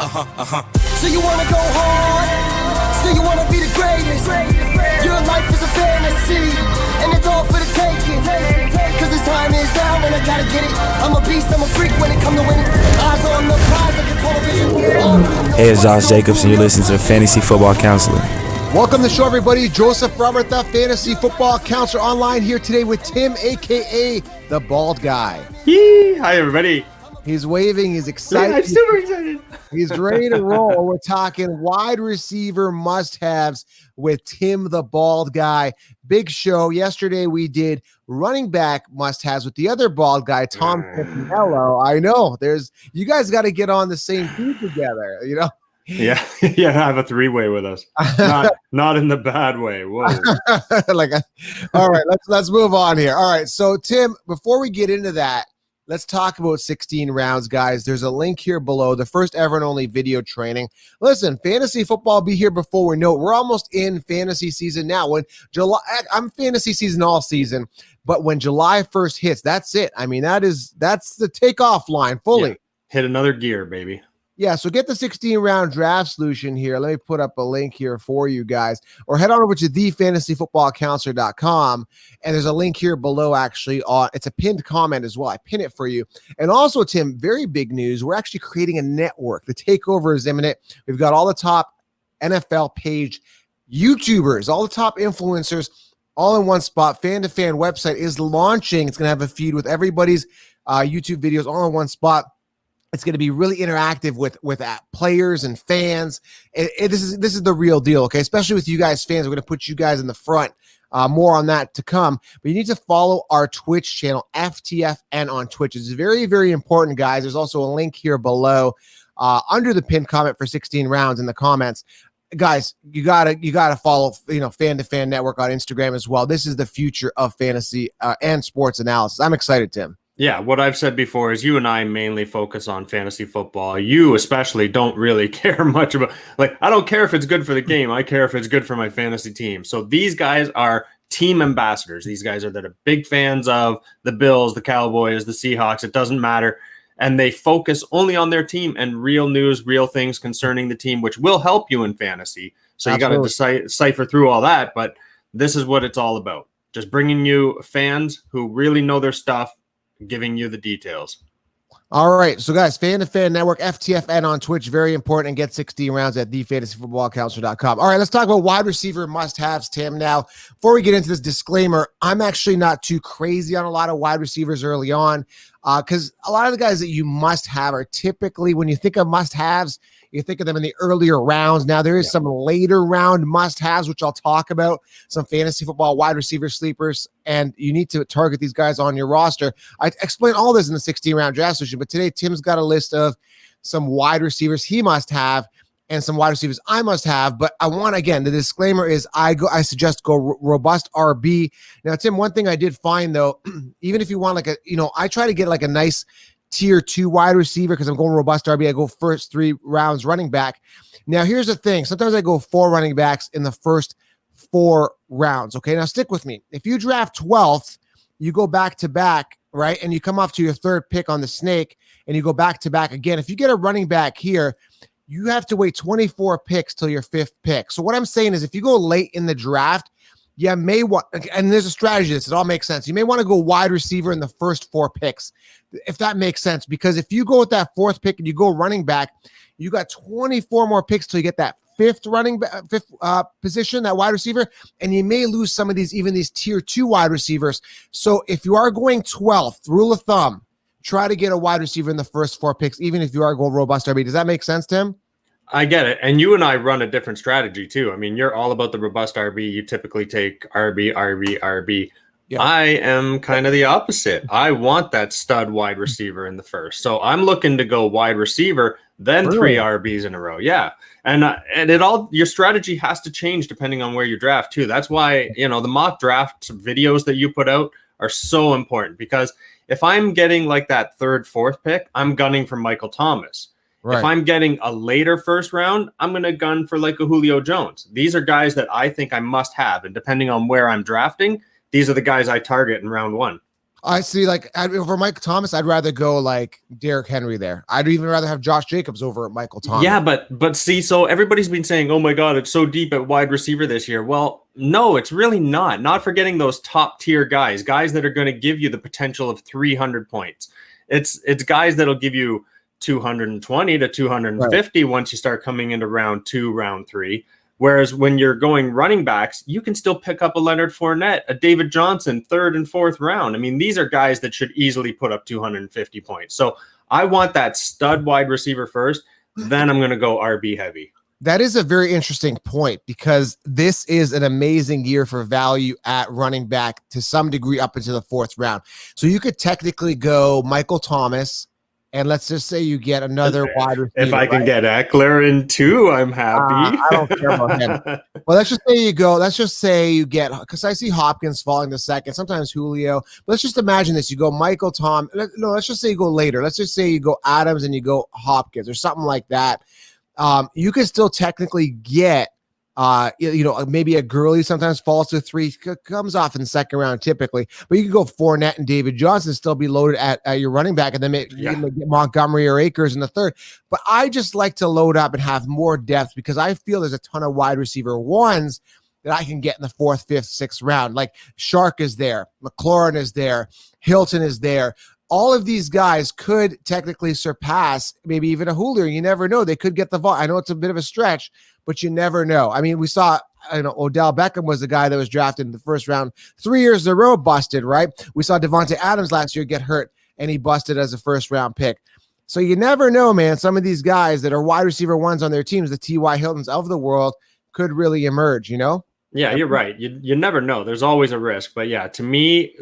So you wanna go hard? So you wanna be the greatest? Your life is a fantasy, and it's all for the taking. Cause this time is now, and I gotta get it. I'm a beast, I'm a freak when it comes to winning. Eyes on the prize like a television. Hey, it's Josh Jacobs, and you're listening to Fantasy Football Counselor. Welcome to the show, everybody. Joseph Robert, the Fantasy Football Counselor, online here today with Tim, a.k.a. the Bald Guy. Yee! Hi, everybody. He's waving. He's excited. I'm super excited. He's ready to roll. We're talking wide receiver must-haves with Tim, the Bald Guy. Big show. Yesterday, we did running back must-haves with the other bald guy, Tom Campanello. I know. You guys got to get on the same team together, you know? Yeah, have a three-way with us. Not in the bad way. Whoa. All right, let's move on here. All right, so Tim, before we get into that, let's talk about 16 rounds, guys. There's a link here below, the first ever and only video training. Listen, fantasy football will be here before we know it. We're almost in fantasy season now. I'm fantasy season all season, but when July 1st hits, that's it. I mean, that's the takeoff line fully. Yeah. Hit another gear, baby. Yeah, so get the 16-round draft solution here. Let me put up a link here for you guys. Or head on over to thefantasyfootballcounselor.com, and there's a link here below, actually. It's a pinned comment as well. I pin it for you. And also, Tim, very big news. We're actually creating a network. The takeover is imminent. We've got all the top NFL page YouTubers, all the top influencers, all in one spot. Fan-to-Fan website is launching. It's going to have a feed with everybody's YouTube videos all in one spot. It's going to be really interactive with players and fans. This is the real deal, okay? Especially with you guys fans. We're going to put you guys in the front. More on that to come. But you need to follow our Twitch channel, FTFN on Twitch. It's very, very important, guys. There's also a link here below under the pinned comment for 16 rounds in the comments. Guys, you gotta follow, Fan-to-Fan Network on Instagram as well. This is the future of fantasy and sports analysis. I'm excited, Tim. Yeah, what I've said before is you and I mainly focus on fantasy football. You especially don't really care much about, I don't care if it's good for the game. I care if it's good for my fantasy team. So these guys are team ambassadors. These guys are that are big fans of the Bills, the Cowboys, the Seahawks. It doesn't matter. And they focus only on their team and real news, real things concerning the team, which will help you in fantasy. So you got to decipher through all that. But this is what it's all about. Just bringing you fans who really know their stuff, giving you the details. All right. So, guys, Fan-to-Fan Network, FTFN on Twitch, very important, and get 16 rounds at thefantasyfootballcounselor.com. All right, let's talk about wide receiver must-haves, Tim. Now, before we get into this disclaimer, I'm actually not too crazy on a lot of wide receivers early on because a lot of the guys that you must have are typically, when you think of must-haves, you think of them in the earlier rounds. Now, there is some later round must-haves, which I'll talk about, some fantasy football wide receiver sleepers, and you need to target these guys on your roster. I explain all this in the 16-round draft session, but today Tim's got a list of some wide receivers he must have and some wide receivers I must have. But I want, again, the disclaimer is I suggest go robust RB. Now, Tim, one thing I did find, though, even if you want I try to get a nice tier 2 wide receiver because I'm going robust RB. I go first 3 rounds running back. Now, here's the thing. Sometimes I go 4 running backs in the first 4 rounds. Okay, now stick with me. If you draft 12th, you go back to back, right? And you come off to your 3rd pick on the snake and you go back to back again. If you get a running back here, you have to wait 24 picks till your 5th pick. So what I'm saying is if you go late in the draft, you may want, and there's a strategy this, it all makes sense. You may want to go wide receiver in the first 4 picks, if that makes sense. Because if you go with that 4th pick and you go running back, you got 24 more picks till you get that 5th position, that wide receiver, and you may lose some of these tier 2 wide receivers. So if you are going 12th, rule of thumb, try to get a wide receiver in the first 4 picks, even if you are going robust RB. Does that make sense, Tim? I get it. And you and I run a different strategy too. I mean, you're all about the robust RB. You typically take RB. Yeah. I am kind of the opposite. I want that stud wide receiver in the first. So I'm looking to go wide receiver, then 3 RBs in a row. Yeah. And your strategy has to change depending on where you draft too. That's why, the mock draft videos that you put out are so important, because if I'm getting that 3rd, 4th pick, I'm gunning for Michael Thomas. Right. If I'm getting a later first round, I'm going to gun for a Julio Jones. These are guys that I think I must have. And depending on where I'm drafting, these are the guys I target in round 1. I see. Like over Mike Thomas, I'd rather go like Derrick Henry there. I'd even rather have Josh Jacobs over Michael Thomas. Yeah, but see, so everybody's been saying, "Oh my God, it's so deep at wide receiver this year." Well, no, it's really not. Not for getting those top tier guys that are going to give you the potential of 300 points. It's guys that'll give you 220 to 250 once you start coming into round 2, round 3. Whereas when you're going running backs, you can still pick up a Leonard Fournette, a David Johnson, 3rd and 4th round. I mean, these are guys that should easily put up 250 points. So I want that stud wide receiver first. Then I'm going to go RB heavy. That is a very interesting point because this is an amazing year for value at running back to some degree up into the 4th round. So you could technically go Michael Thomas, and let's just say you get another wide receiver. If I can get Eckler in 2, I'm happy. I don't care about him. Well, let's just say you go. Let's just say you get, because I see Hopkins falling to 2nd, sometimes Julio. But let's just imagine this: you go Michael Tom. No, let's just say you go later. Let's just say you go Adams and you go Hopkins or something like that. You can still technically get, maybe a Gurley sometimes falls to 3, comes off in the 2nd round typically, but you can go Fournette and David Johnson, still be loaded at your running back, and then you can get Montgomery or Akers in the 3rd. But I just like to load up and have more depth because I feel there's a ton of wide receiver ones that I can get in the 4th, 5th, 6th round. Like Shark is there, McLaurin is there, Hilton is there. All of these guys could technically surpass maybe even a Julio. You never know. They could get the ball. I know it's a bit of a stretch, but you never know. I mean, we saw, Odell Beckham was the guy that was drafted in the 1st round 3 years in a row, busted, right? We saw Devontae Adams last year get hurt, and he busted as a 1st round pick. So you never know, man. Some of these guys that are wide receiver ones on their teams, the T.Y. Hiltons of the world, could really emerge, Yeah, you're right. You never know. There's always a risk. But yeah, to me,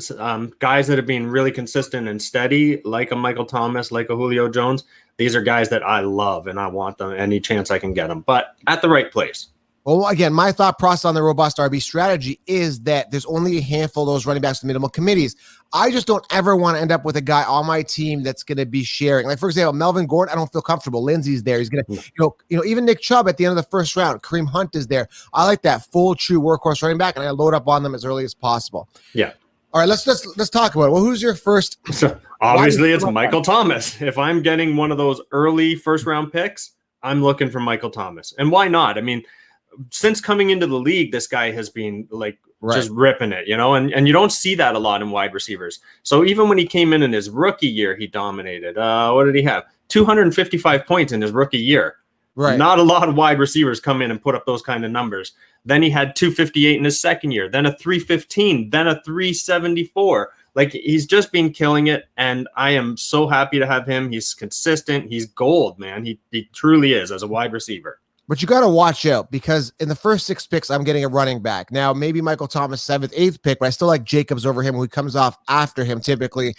guys that have been really consistent and steady, like a Michael Thomas, like a Julio Jones, these are guys that I love and I want them any chance I can get them, but at the right place. Well, again, my thought process on the robust RB strategy is that there's only a handful of those running backs in the minimal committees. I just don't ever want to end up with a guy on my team that's going to be sharing. Like, for example, Melvin Gordon, I don't feel comfortable. Lindsey's there. He's going to, even Nick Chubb at the end of the 1st round. Kareem Hunt is there. I like that full, true workhorse running back, and I load up on them as early as possible. Yeah. All right, let's talk about it. Well, who's your first? So obviously, it's Michael Thomas. If I'm getting one of those early 1st round picks, I'm looking for Michael Thomas. And why not? I mean, since coming into the league, this guy has been just ripping it, and you don't see that a lot in wide receivers. So even when he came in his rookie year, he dominated. What did he have? 255 points in his rookie year. Right. Not a lot of wide receivers come in and put up those kind of numbers. Then he had 258 in his 2nd year, then a 315, then a 374. Like, he's just been killing it, and I am so happy to have him. He's consistent. He's gold, man. He truly is as a wide receiver. But you got to watch out because in the first 6 picks, I'm getting a running back. Now, maybe Michael Thomas, 7th, 8th pick, but I still like Jacobs over him, who comes off after him typically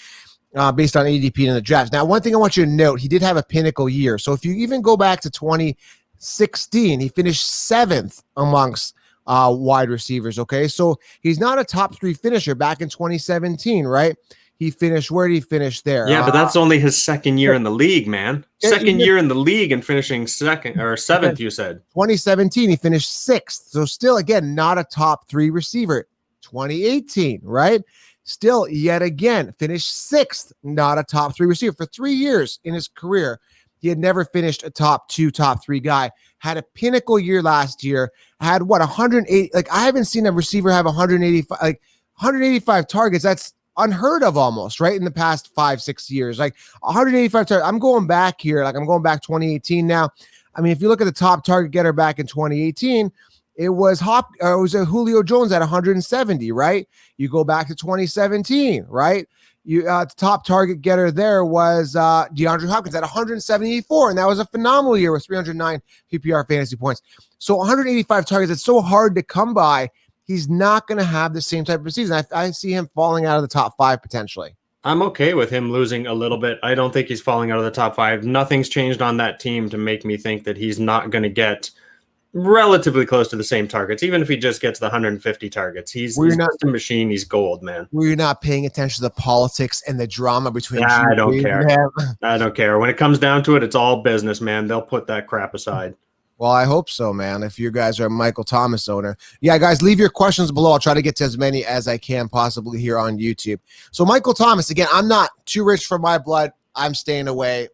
based on ADP in the draft. Now, one thing I want you to note, he did have a pinnacle year. So if you even go back to 2016, he finished 7th amongst wide receivers, okay? So he's not a top 3 finisher back in 2017, right? He finished, where did he finish there? Yeah, but that's only his 2nd year in the league, man. 2nd year in the league and finishing 2nd or 7th, you said. 2017, he finished 6th. So still, again, not a top 3 receiver. 2018, right? Still, yet again, finished 6th, not a top 3 receiver. For 3 years in his career, he had never finished a top 2, top 3 guy. Had a pinnacle year last year. Had 180? Like, I haven't seen a receiver have 185 targets. That's unheard of almost, right? In the past 5-6 years, like 185 targets. I'm going back here. Like, I'm going back 2018 now. I mean, if you look at the top target getter back in 2018, it was a Julio Jones at 170, right? You go back to 2017, right? The top target getter there was DeAndre Hopkins at 174, and that was a phenomenal year with 309 PPR fantasy points. So 185 targets, it's so hard to come by. He's not going to have the same type of season. I see him falling out of the top 5 potentially. I'm okay with him losing a little bit. I don't think he's falling out of the top 5. Nothing's changed on that team to make me think that he's not going to get relatively close to the same targets, even if he just gets the 150 targets. He's just a machine. He's gold, man. We're not paying attention to the politics and the drama between. I don't care. I don't care. When it comes down to it, it's all business, man. They'll put that crap aside. Well, I hope so, man. If you guys are a Michael Thomas owner. Yeah, guys, leave your questions below. I'll try to get to as many as I can possibly here on YouTube. So Michael Thomas, again, I'm not too rich for my blood. I'm staying away.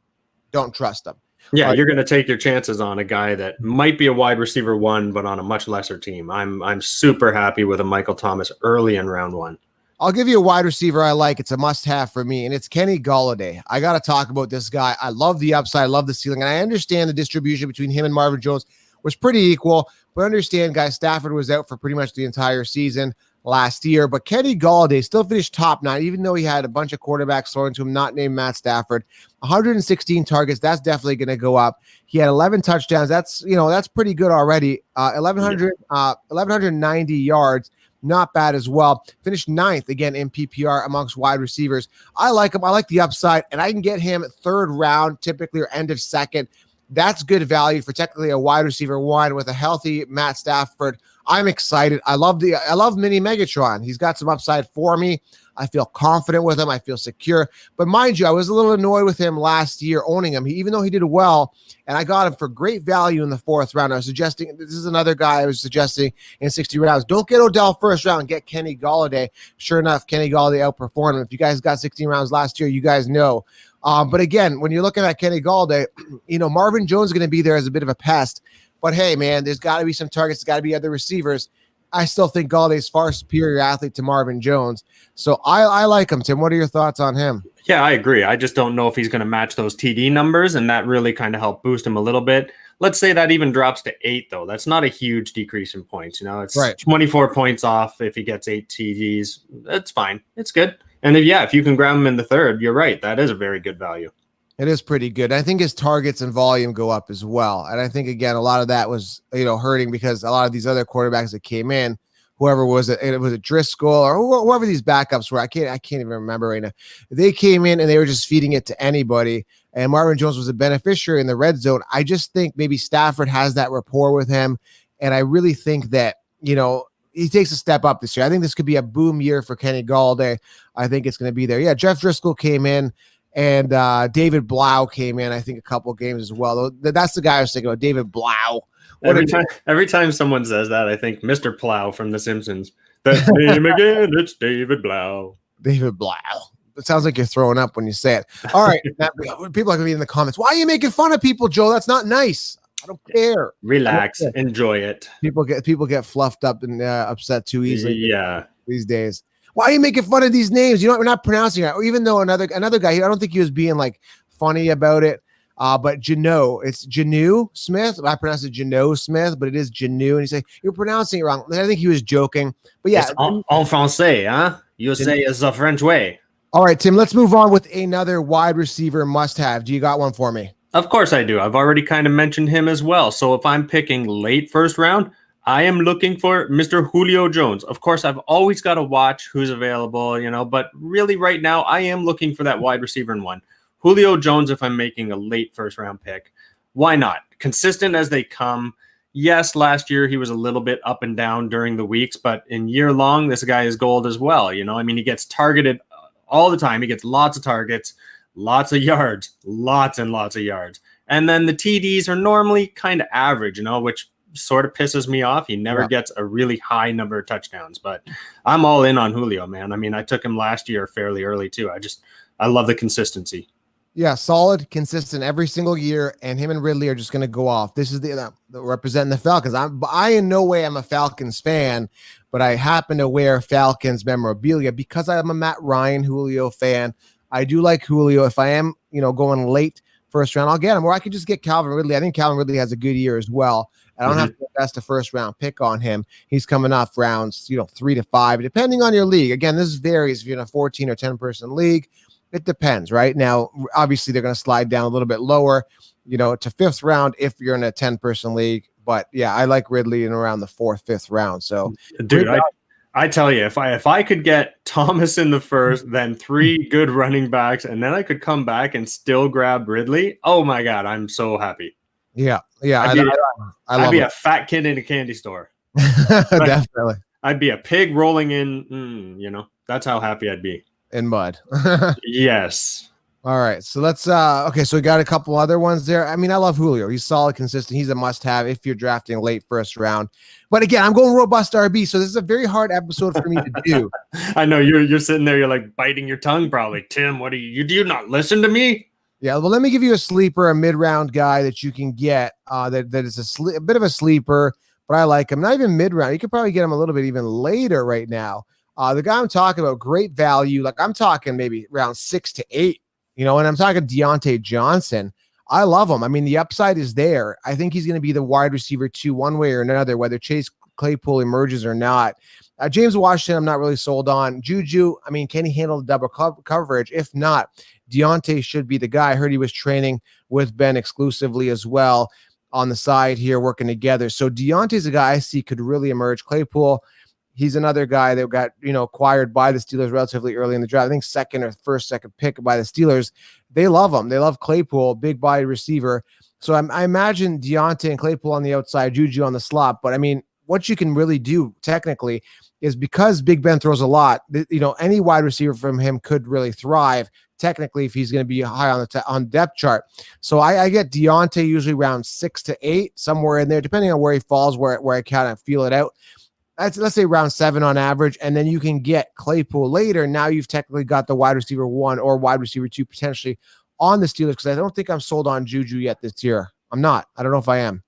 Don't trust him. Yeah, you're going to take your chances on a guy that might be a wide receiver 1, but on a much lesser team. I'm super happy with a Michael Thomas early in round 1. I'll give you a wide receiver I like. It's a must-have for me, and it's Kenny Golladay. I got to talk about this guy. I love the upside. I love the ceiling, and I understand the distribution between him and Marvin Jones was pretty equal, but understand, guys, Stafford was out for pretty much the entire season last year, but Kenny Golladay still finished top 9, even though he had a bunch of quarterbacks thrown to him, not named Matt Stafford. 116 targets. That's definitely going to go up. He had 11 touchdowns. That's pretty good already. 1,190 yards. Not bad as well. Finished 9th again in PPR amongst wide receivers. I like him. I like the upside, and I can get him 3rd round, typically, or end of 2nd. That's good value for technically a wide receiver 1 with a healthy Matt Stafford. I'm excited. I love Mini Megatron. He's got some upside for me. I feel confident with him. I feel secure. But mind you, I was a little annoyed with him last year owning him, even though he did well, and I got him for great value in the 4th round. I was suggesting, this is another guy I was suggesting in 60 rounds. Don't get Odell 1st round. Get Kenny Golladay. Sure enough, Kenny Golladay outperformed him. If you guys got 16 rounds last year, you guys know. But again, when you're looking at Kenny Golladay, Marvin Jones is going to be there as a bit of a pest. But hey, man, there's got to be some targets. There's got to be other receivers. I still think Golladay is far superior athlete to Marvin Jones. So I like him. Tim, what are your thoughts on him? Yeah, I agree. I just don't know if he's going to match those TD numbers, and that really kind of helped boost him a little bit. Let's say that even drops to 8, though. That's not a huge decrease in points. It's right. 24 points off if he gets 8 TDs. That's fine. It's good. And if you can grab him in the 3rd, you're right. That is a very good value. It is pretty good. I think his targets and volume go up as well. And I think, again, a lot of that was, hurting because a lot of these other quarterbacks that came in, whoever was it Driscoll or whoever these backups were, I can't even remember right now. They came in and they were just feeding it to anybody. And Marvin Jones was a beneficiary in the red zone. I just think maybe Stafford has that rapport with him. And I really think that, he takes a step up this year. I think this could be a boom year for Kenny Golladay. I think it's going to be there. Yeah, Jeff Driscoll came in. And David Blau came in, I think, a couple of games as well. That's the guy I was thinking about, David Blau. Every time someone says that, I think Mr. Plow from The Simpsons. That name again, it's David Blau. David Blau. It sounds like you're throwing up when you say it. All right. People are going to be in the comments. Why are you making fun of people, Joe? That's not nice. I don't care. Relax. Enjoy it. People get fluffed up and upset too easily. Yeah. These days. Why are you making fun of these names? We're not pronouncing it. Even though another guy, I don't think he was being like funny about it. But Jano, it's Janu Smith. I pronounce it Jano Smith, but it is Janu. And he's like, you're pronouncing it wrong. I think he was joking. But yeah. It's en français, huh? You say it's the French way. All right, Tim, let's move on with another wide receiver must-have. Do you got one for me? Of course I do. I've already kind of mentioned him as well. So if I'm picking late 1st round, I am looking for Mr. Julio Jones. Of course, I've always got to watch who's available, but really right now I am looking for that wide receiver in 1. Julio Jones, if I'm making a late 1st round pick. Why not? Consistent as they come. Yes, last year he was a little bit up and down during the weeks, but in year long, this guy is gold as well. He gets targeted all the time. He gets lots of targets, lots of yards, lots and lots of yards. And then the TDs are normally kind of average, which sort of pisses me off. He never gets a really high number of touchdowns, but I'm all in on Julio, man. I took him last year fairly early too. I love the consistency. Yeah, solid, consistent every single year, and him and Ridley are just going to go off. This is the representing the Falcons. I in no way am a Falcons fan, but I happen to wear Falcons memorabilia because I'm a Matt Ryan Julio fan. I do like Julio. If I am, going late 1st round, I'll get him. Or I could just get Calvin Ridley. I think Calvin Ridley has a good year as well. I don't have to invest a 1st round pick on him. He's coming off rounds, 3 to 5, depending on your league. Again, this varies if you're in a 14 or 10 person league. It depends, right? Now, obviously, they're going to slide down a little bit lower, to 5th round if you're in a 10 person league. But yeah, I like Ridley in around the 4th, 5th round. So, dude, I tell you, if I could get Thomas in the 1st, then 3 good running backs, and then I could come back and still grab Ridley. Oh my God, I'm so happy. Yeah. I'd be a fat kid in a candy store. Definitely. I'd be a pig rolling in, that's how happy I'd be. In mud. Yes. All right, so let's okay, so we got a couple other ones there. I mean, I love Julio. He's solid, consistent. He's a must-have if you're drafting late first round. But again, I'm going robust RB, so this is a very hard episode for me to do. I know you're sitting there, you're like biting your tongue probably. Tim, what do you not listen to me? Yeah, well, let me give you a sleeper, a mid-round guy that you can get that is a bit of a sleeper, but I like him. Not even mid-round. You could probably get him a little bit even later right now. The guy I'm talking about, great value. Like I'm talking maybe around 6 to 8. And I'm talking Deontay Johnson. I love him. I mean, the upside is there. I think he's going to be the wide receiver 2 one way or another, whether Chase Claypool emerges or not. James Washington, I'm not really sold on. Juju, I mean, can he handle the double coverage? If not, Deontay should be the guy. I heard he was training with Ben exclusively as well on the side here, working together. So Deontay's a guy I see could really emerge. Claypool, he's another guy that got, acquired by the Steelers relatively early in the draft. I think second pick by the Steelers. They love him. They love Claypool, big body receiver. So I imagine Deontay and Claypool on the outside, Juju on the slot. But I mean, what you can really do technically is because Big Ben throws a lot, any wide receiver from him could really thrive technically if he's going to be high on the depth chart. So I get Deontay usually around 6 to 8, somewhere in there, depending on where he falls, where I kind of feel it out. Let's say round 7 on average, and then you can get Claypool later. Now you've technically got the wide receiver 1 or wide receiver 2 potentially on the Steelers, because I don't think I'm sold on Juju yet this year. I'm not. I don't know if I am.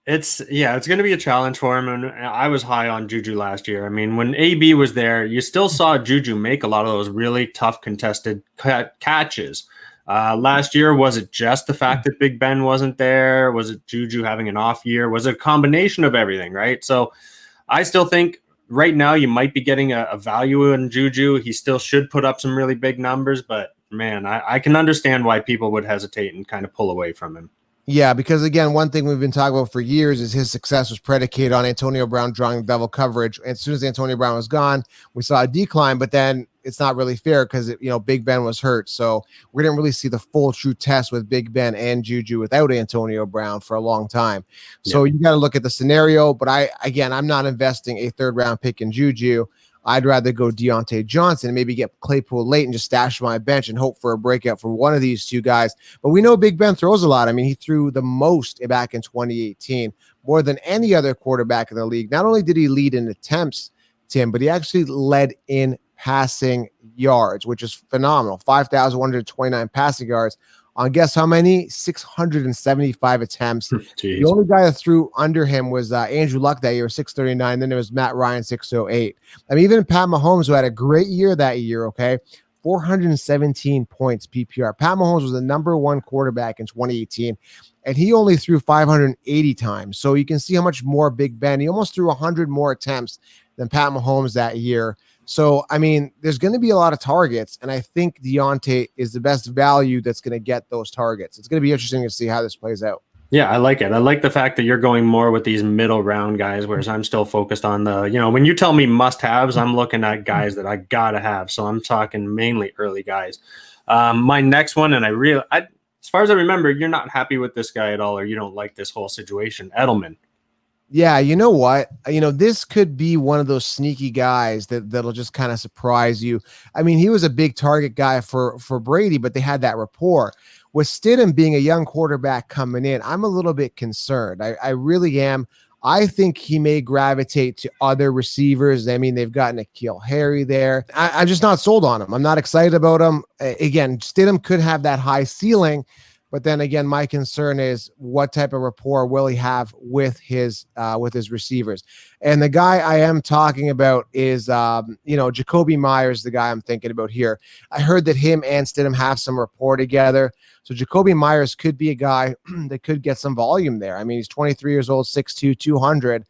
It's going to be a challenge for him, and I was high on Juju last year. I mean, when AB was there, you still saw Juju make a lot of those really tough contested catches. Last year, was it just the fact that Big Ben wasn't there? Was it Juju having an off year? Was it a combination of everything, right? So I still think right now you might be getting a value in Juju. He still should put up some really big numbers, but man, I can understand why people would hesitate and kind of pull away from him. Yeah, because again, one thing we've been talking about for years is his success was predicated on Antonio Brown drawing double coverage. And as soon as Antonio Brown was gone, we saw a decline, but then it's not really fair because, Big Ben was hurt. So we didn't really see the full true test with Big Ben and Juju without Antonio Brown for a long time. So you got to look at the scenario. But I'm not investing a 3rd round pick in Juju. I'd rather go Deontay Johnson and maybe get Claypool late and just stash my bench and hope for a breakout for one of these two guys. But we know Big Ben throws a lot. I mean, he threw the most back in 2018, more than any other quarterback in the league. Not only did he lead in attempts, Tim, but he actually led in passing yards, which is phenomenal. 5,129 passing yards on guess how many? 675 attempts. Jeez. The only guy that threw under him was Andrew Luck that year, 639. Then there was Matt Ryan, 608. I mean, even Pat Mahomes, who had a great year that year, 417 points PPR. Pat Mahomes was the number 1 quarterback in 2018, and he only threw 580 times. So you can see how much more Big Ben. He almost threw 100 more attempts than Pat Mahomes that year. So, I mean, there's going to be a lot of targets, and I think Deontay is the best value that's going to get those targets. It's going to be interesting to see how this plays out. Yeah, I like it. I like the fact that you're going more with these middle round guys, whereas I'm still focused on the, when you tell me must-haves, I'm looking at guys that I got to have. So I'm talking mainly early guys. My next one, and as far as I remember, you're not happy with this guy at all, or you don't like this whole situation. Edelman. Yeah, you know what? This could be one of those sneaky guys that'll just kind of surprise you. I mean, he was a big target guy for Brady, but they had that rapport. With Stidham being a young quarterback coming in, I'm a little bit concerned. I really am. I think he may gravitate to other receivers. I mean, they've got N'Keal Harry there. I'm just not sold on him. I'm not excited about him. Again, Stidham could have that high ceiling, but then again, my concern is what type of rapport will he have with his receivers. And the guy I am talking about is, Jacoby Myers, the guy I'm thinking about here. I heard that him and Stidham have some rapport together. So Jacoby Myers could be a guy that could get some volume there. I mean, he's 23 years old, 6'2", 200.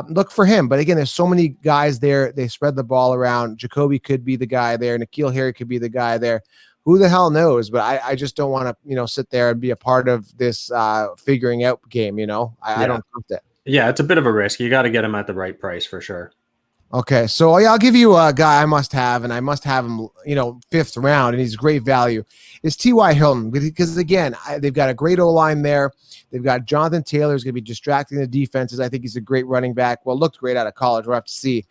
Look for him. But again, there's so many guys there. They spread the ball around. Jacoby could be the guy there. N'Keal Harry could be the guy there. Who the hell knows? But I just don't want to, sit there and be a part of this figuring out game. I don't trust it. Yeah, it's a bit of a risk. You got to get him at the right price for sure. Okay, so I'll give you a guy I must have, and I must have him, 5th round, and he's great value. Is T.Y. Hilton, because again, they've got a great O-line there. They've got Jonathan Taylor who's going to be distracting the defenses. I think he's a great running back. Well, looked great out of college. We'll have to see.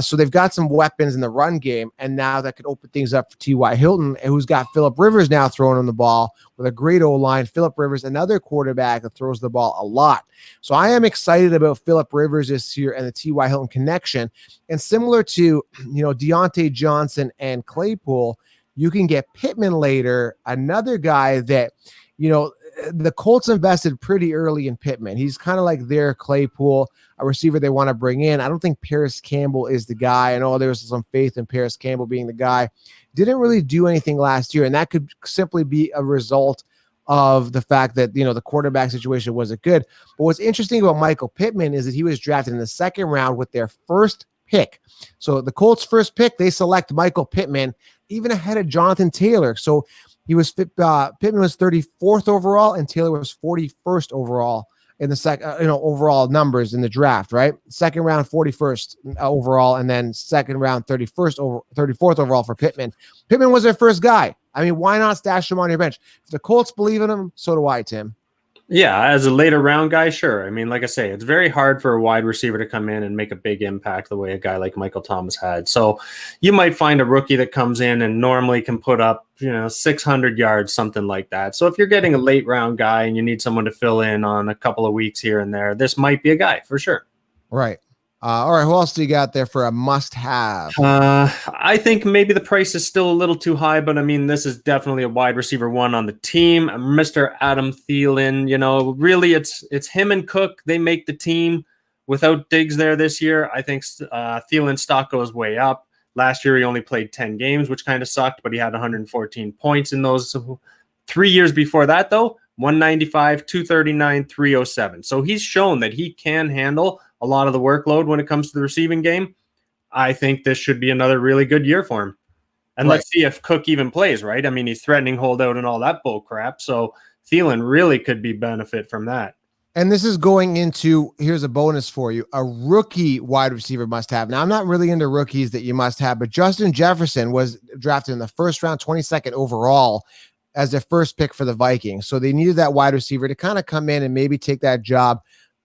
So they've got some weapons in the run game, and now that could open things up for T.Y. Hilton, who's got Phillip Rivers now throwing him the ball with a great O-line. Phillip Rivers, another quarterback that throws the ball a lot. So I am excited about Phillip Rivers this year and the T.Y. Hilton connection. And similar to, Deontay Johnson and Claypool, you can get Pittman later, another guy that, the Colts invested pretty early in Pittman. He's kind of like their Claypool, a receiver they want to bring in. I don't think Paris Campbell is the guy. I know there's some faith in Paris Campbell being the guy. Didn't really do anything last year, and that could simply be a result of the fact that, the quarterback situation wasn't good. But what's interesting about Michael Pittman is that he was drafted in the second round with their first pick. So the Colts' first pick, they select Michael Pittman, even ahead of Jonathan Taylor. So Pittman was 34th overall, and Taylor was 41st overall in the overall numbers in the draft, right? Second round, 41st overall, and then second round, 34th overall for Pittman. Pittman was their first guy. I mean, why not stash him on your bench? If the Colts believe in him, so do I, Tim. Yeah, as a later round guy, sure. I mean, like I say, it's very hard for a wide receiver to come in and make a big impact the way a guy like Michael Thomas had. So you might find a rookie that comes in and normally can put up, 600 yards, something like that. So if you're getting a late round guy and you need someone to fill in on a couple of weeks here and there, this might be a guy for sure. Right. All right, who else do you got there for a must-have? I think maybe the price is still a little too high, but I mean, this is definitely a wide receiver one on the team. Mr. Adam Thielen, really it's him and Cook. They make the team. Without Diggs there this year, I think Thielen's stock goes way up. Last year, he only played 10 games, which kind of sucked, but he had 114 points in those 3 years before that, though. 195, 239, 307. So he's shown that he can handle a lot of the workload when it comes to the receiving game. I think this should be another really good year for him. And Let's see if Cook even plays, right? I mean, he's threatening holdout and all that bull crap. So Thielen really could be benefit from that. And this is going into, here's a bonus for you, a rookie wide receiver must have. Now, I'm not really into rookies that you must have, but Justin Jefferson was drafted in the first round, 22nd overall, as their first pick for the Vikings. So they needed that wide receiver to kind of come in and maybe take that job.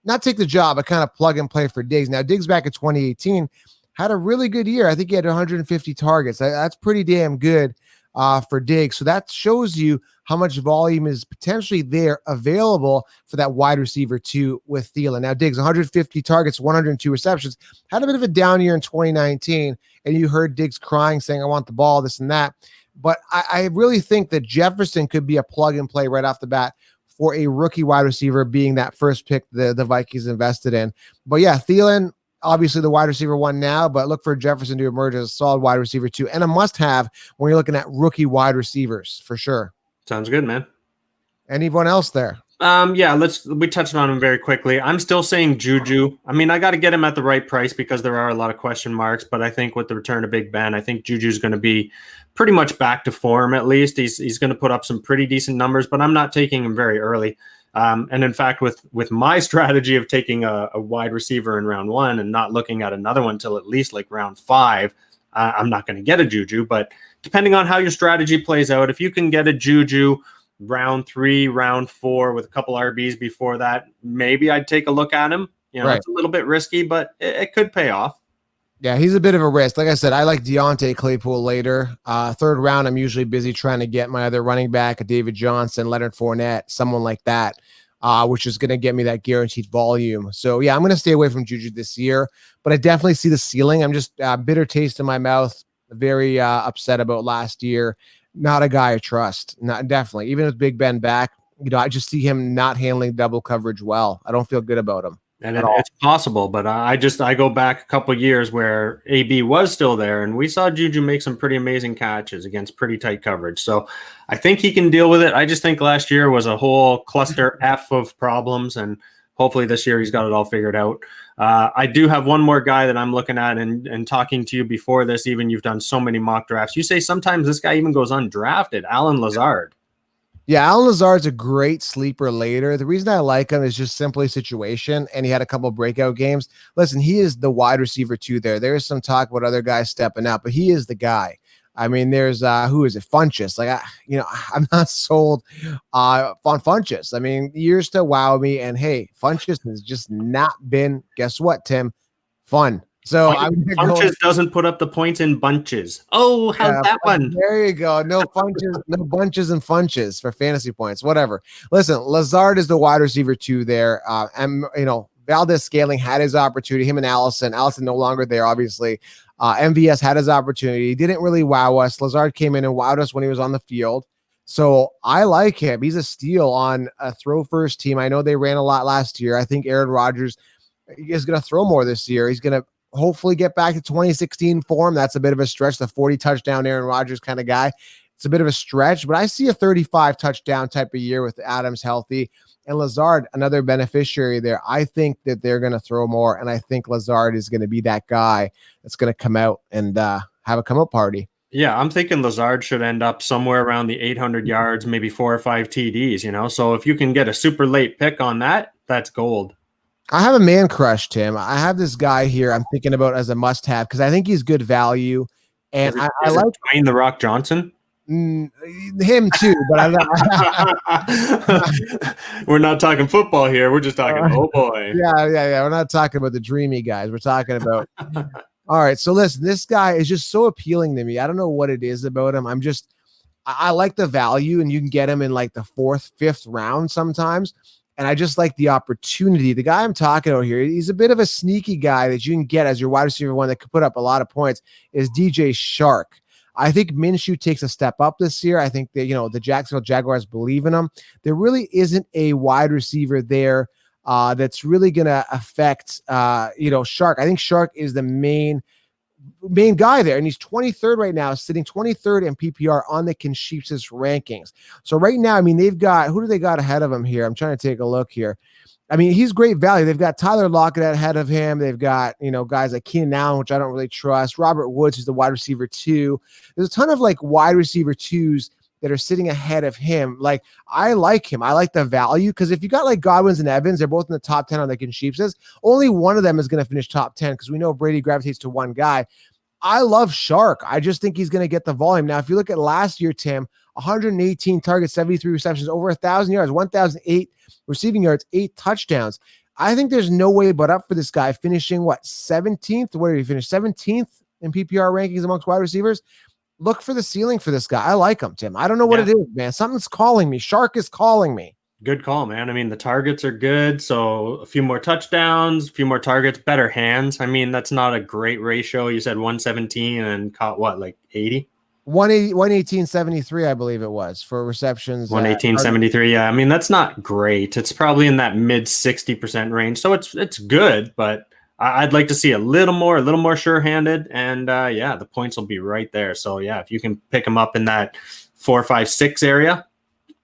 Not take the job, but kind of plug and play for Diggs. Now, Diggs back in 2018 had a really good year. I think he had 150 targets. That's pretty damn good for Diggs. So that shows you how much volume is potentially there available for that wide receiver too with Thielen. Now, Diggs, 150 targets, 102 receptions, had a bit of a down year in 2019, and you heard Diggs crying, saying, I want the ball, this and that. But I really think that Jefferson could be a plug and play right off the bat for a rookie wide receiver, being that first pick the Vikings invested in. But yeah, Thielen, obviously the wide receiver one now, but look for Jefferson to emerge as a solid wide receiver too, and a must-have when you're looking at rookie wide receivers for sure. Sounds good, man. Anyone else there? We touched on him very quickly. I'm still saying Juju. I mean, I got to get him at the right price because there are a lot of question marks, but I think with the return of Big Ben, I think Juju's going to be pretty much back to form. At least he's going to put up some pretty decent numbers, but I'm not taking him very early. And in fact, with my strategy of taking a wide receiver in round one and not looking at another one till at least like round 5, I'm not going to get a Juju. But depending on how your strategy plays out, if you can get a Juju round 3, round 4 with a couple RBs before that, maybe I'd take a look at him. It's a little bit risky, but it could pay off. Yeah, he's a bit of a risk. Like I said, I like Deontay Claypool later. Third round, I'm usually busy trying to get my other running back, a David Johnson, Leonard Fournette, someone like that, which is going to get me that guaranteed volume. So, yeah, I'm going to stay away from Juju this year, but I definitely see the ceiling. I'm just bitter taste in my mouth, very upset about last year. Not a guy I trust. Not definitely. Even with Big Ben back, I just see him not handling double coverage well. I don't feel good about him. And it's possible, but I go back a couple of years where AB was still there, and we saw Juju make some pretty amazing catches against pretty tight coverage. So I think he can deal with it. I just think last year was a whole cluster F of problems, and hopefully this year he's got it all figured out. I do have one more guy that I'm looking at, and talking to you before this, even you've done so many mock drafts. You say sometimes this guy even goes undrafted, Allen Lazard. Yeah, Allen Lazard's a great sleeper later. The reason I like him is just simply situation, and he had a couple of breakout games. Listen, he is the wide receiver too there. There is some talk about other guys stepping up, but he is the guy. I mean, there's who is it? Funchess. Like, I'm not sold on Funchess. I mean, years to wow me, and hey, Funchess has just not been, guess what, Tim? Fun. So I'm gonna go. Bunches doesn't put up the points in bunches. Oh, how's that one? There you go. No bunches, no bunches and funches for fantasy points. Whatever. Listen, Lazard is the wide receiver 2 there. And Valdez Scaling had his opportunity. Him and Allison. Allison no longer there, obviously. MVS had his opportunity. He didn't really wow us. Lazard came in and wowed us when he was on the field. So I like him. He's a steal on a throw first team. I know they ran a lot last year. I think Aaron Rodgers is going to throw more this year. He's going to hopefully get back to 2016 form. That's a bit of a stretch. The 40 touchdown Aaron Rodgers kind of guy. It's a bit of a stretch, but I see a 35 touchdown type of year with Adams healthy and Lazard, another beneficiary there. I think that they're going to throw more, and I think Lazard is going to be that guy that's going to come out and have a come out party. Yeah, I'm thinking Lazard should end up somewhere around the 800 yards, maybe 4 or 5 TDs, So if you can get a super late pick on that, that's gold. I have a man crush, Tim. I have this guy here I'm thinking about as a must-have because I think he's good value. And I like Dwayne The Rock Johnson. Him too, but we're not talking football here. We're just talking, oh boy. Yeah. We're not talking about the dreamy guys. We're talking about all right. So listen, this guy is just so appealing to me. I don't know what it is about him. I like the value, and you can get him in like the 4th, 5th round sometimes. And I just like the opportunity. The guy I'm talking about here, he's a bit of a sneaky guy that you can get as your wide receiver 1 that could put up a lot of points, is DJ Shark. I think Minshew takes a step up this year. I think that, the Jacksonville Jaguars believe in him. There really isn't a wide receiver there that's really going to affect, Shark. I think Shark is the main guy there, and he's 23rd right now, sitting 23rd in PPR on the Concheapsis rankings. So right now, they've got, who do they got ahead of him here? I'm trying to take a look here. He's great value. They've got Tyler Lockett ahead of him. They've got, guys like Keenan Allen, which I don't really trust. Robert Woods, who's the wide receiver 2. There's a ton of wide receiver 2s that are sitting ahead of him. I like him. I like the value because if you got Godwins and Evans, they're both in the top 10 on the Concheapsis. Only one of them is going to finish top 10 because we know Brady gravitates to one guy. I love Shark. I just think he's going to get the volume. Now, if you look at last year, Tim, 118 targets, 73 receptions, over 1,000 yards, 1,008 receiving yards, 8 touchdowns. I think there's no way but up for this guy finishing 17th? Where did he finish? 17th in PPR rankings amongst wide receivers. Look for the ceiling for this guy. I like him, Tim. I don't know what it is, man. Something's calling me. Shark is calling me. Good call, man. The targets are good. So a few more touchdowns, a few more targets, better hands. That's not a great ratio. You said 117 and caught 80? 118.73, I believe it was, for receptions. 118.73. Yeah. That's not great. It's probably in that mid 60% range. So it's good, but I'd like to see a little more sure-handed. And the points will be right there. So yeah, if you can pick him up in that 4, 5, 6 area,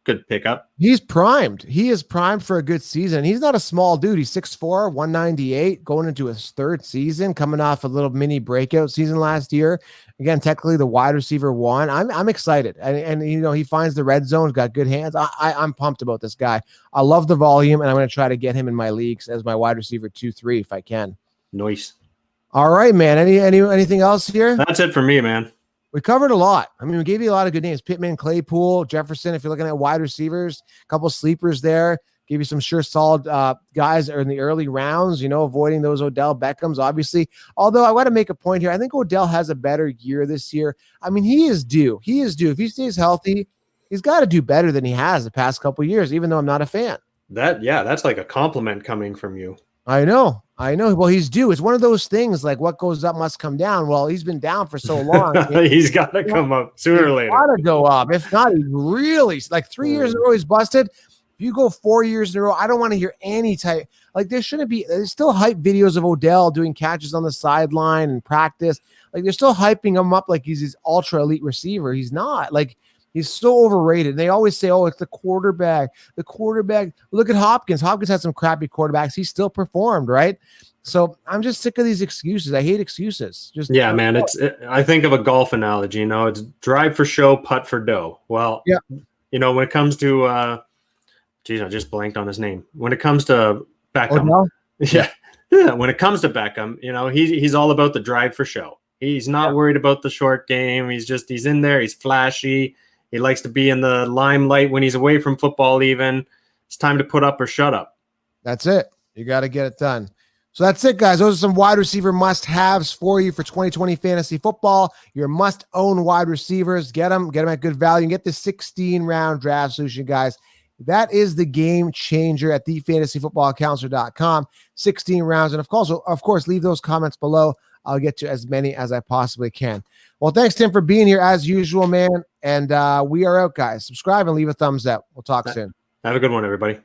good pickup. He's primed. He is primed for a good season. He's not a small dude. He's 6'4", 198, going into his 3rd season, coming off a little mini breakout season last year. Again, technically the wide receiver 1. I'm excited. And he finds the red zone, got good hands. I'm pumped about this guy. I love the volume, and I'm going to try to get him in my leagues as my wide receiver 2, 3 if I can. Nice. All right, man. Anything else here? That's it for me, man. We covered a lot. We gave you a lot of good names. Pittman, Claypool, Jefferson, if you're looking at wide receivers, a couple sleepers there. Give you some solid guys are in the early rounds, avoiding those Odell Beckhams, obviously. Although I want to make a point here. I think Odell has a better year this year. He is due. He is due. If he stays healthy, he's got to do better than he has the past couple of years, even though I'm not a fan. That's like a compliment coming from you. I know. Well, he's due. It's one of those things like what goes up must come down. Well, he's been down for so long. He's got to come up sooner or later. Got to go up. If not, he's really 3 years in a row he's busted. If you go 4 years in a row, I don't want to hear any type. There shouldn't be. There's still hype videos of Odell doing catches on the sideline and practice. They're still hyping him up like he's this ultra elite receiver. He's not. He's so overrated. And they always say, oh, it's the quarterback. The quarterback. Look at Hopkins. Hopkins had some crappy quarterbacks. He still performed, right? So I'm just sick of these excuses. I hate excuses. Man. I think of a golf analogy. It's drive for show, putt for dough. Well, yeah. When it comes to, I just blanked on his name. When it comes to Beckham, when it comes to Beckham, he's all about the drive for show. He's not worried about the short game. He's in there. He's flashy. He likes to be in the limelight when he's away from football even. It's time to put up or shut up. That's it. You got to get it done. So that's it, guys. Those are some wide receiver must-haves for you for 2020 fantasy football. Your must-own wide receivers. Get them at good value. And get the 16-round draft solution, guys. That is the game changer at thefantasyfootballcounselor.com. 16 rounds. And of course, leave those comments below. I'll get to as many as I possibly can. Well, thanks, Tim, for being here as usual, man. And we are out, guys. Subscribe and leave a thumbs up. We'll talk soon. Have a good one, everybody.